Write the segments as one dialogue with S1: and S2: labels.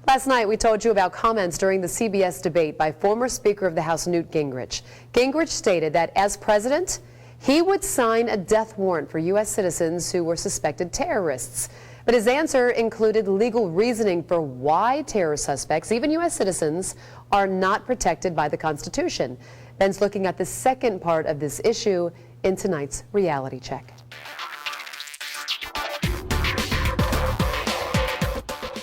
S1: Last night, we told you about comments during the CBS debate by former Speaker of the House Newt Gingrich. Gingrich stated that as president, he would sign a death warrant for U.S. citizens who were suspected terrorists. But his answer included legal reasoning for why terror suspects, even U.S. citizens, are not protected by the Constitution. Ben's looking at the second part of this issue in tonight's reality check.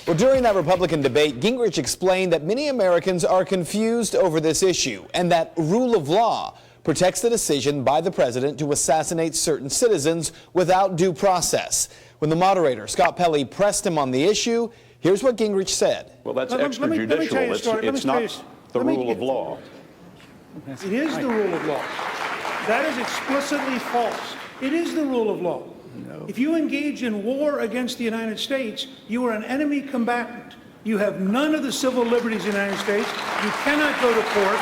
S2: Well, during that Republican debate, Gingrich explained that many Americans are confused over this issue and that rule of law protects the decision by the president to assassinate certain citizens without due process. When the moderator, Scott Pelley, pressed him on the issue, here's what Gingrich said.
S3: Well, that's extrajudicial. It's not the rule of law.
S4: It is the rule of law. That is explicitly false. It is the rule of law. No. If you engage in war against the United States, you are an enemy combatant. You have none of the civil liberties in the United States. You cannot go to court.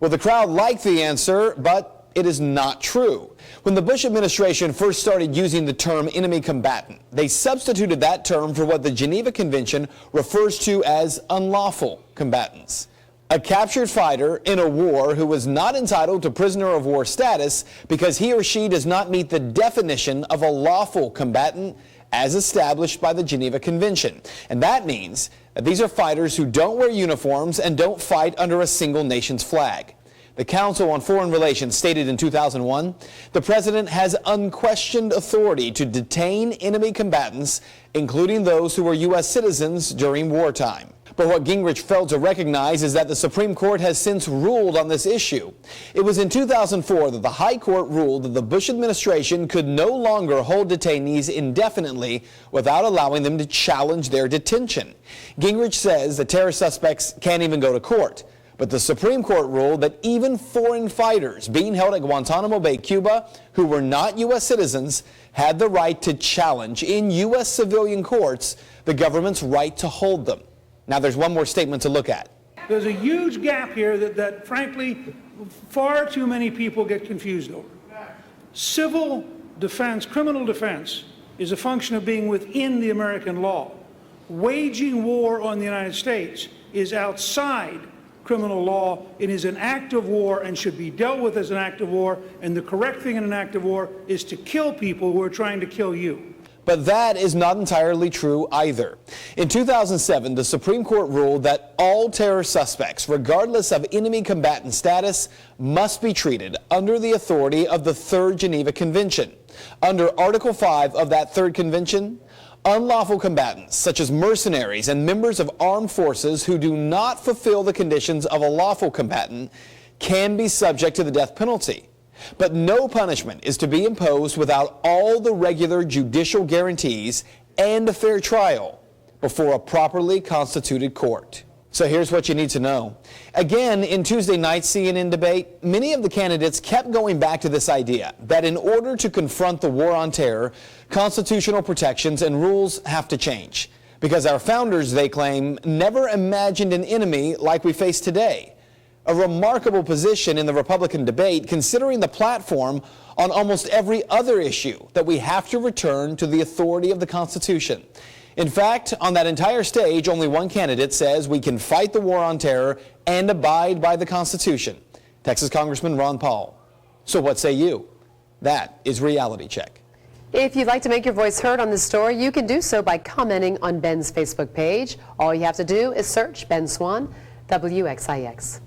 S2: Well, the crowd liked the answer, but it is not true. When the Bush administration first started using the term enemy combatant, they substituted that term for what the Geneva Convention refers to as unlawful combatants. A captured fighter in a war who was not entitled to prisoner of war status because he or she does not meet the definition of a lawful combatant as established by the Geneva Convention. And that means that these are fighters who don't wear uniforms and don't fight under a single nation's flag. The Council on Foreign Relations stated in 2001, the president has unquestioned authority to detain enemy combatants, including those who were U.S. citizens during wartime. But what Gingrich failed to recognize is that the Supreme Court has since ruled on this issue. It was in 2004 that the High Court ruled that the Bush administration could no longer hold detainees indefinitely without allowing them to challenge their detention. Gingrich says that terror suspects can't even go to court. But the Supreme Court ruled that even foreign fighters being held at Guantanamo Bay, Cuba, who were not U.S. citizens, had the right to challenge in U.S. civilian courts the government's right to hold them. Now, there's one more statement to look at.
S4: There's a huge gap here that frankly, far too many people get confused over. Civil defense, criminal defense, is a function of being within the American law. Waging war on the United States is outside criminal law. It is an act of war and should be dealt with as an act of war. And the correct thing in an act of war is to kill people who are trying to kill you.
S2: But that is not entirely true either. In 2007, the Supreme Court ruled that all terror suspects, regardless of enemy combatant status, must be treated under the authority of the Third Geneva Convention. Under Article 5 of that Third Convention, unlawful combatants, such as mercenaries and members of armed forces who do not fulfill the conditions of a lawful combatant, can be subject to the death penalty. But no punishment is to be imposed without all the regular judicial guarantees and a fair trial before a properly constituted court. So here's what you need to know. Again, in Tuesday night's CNN debate, many of the candidates kept going back to this idea that in order to confront the war on terror, constitutional protections and rules have to change. Because our founders, they claim, never imagined an enemy like we face today. A remarkable position in the Republican debate, considering the platform on almost every other issue that we have to return to the authority of the Constitution. In fact, on that entire stage, only one candidate says we can fight the war on terror and abide by the Constitution. Texas Congressman Ron Paul. So what say you? That is Reality Check.
S1: If you'd like to make your voice heard on this story, you can do so by commenting on Ben's Facebook page. All you have to do is search Ben Swann, WXIX.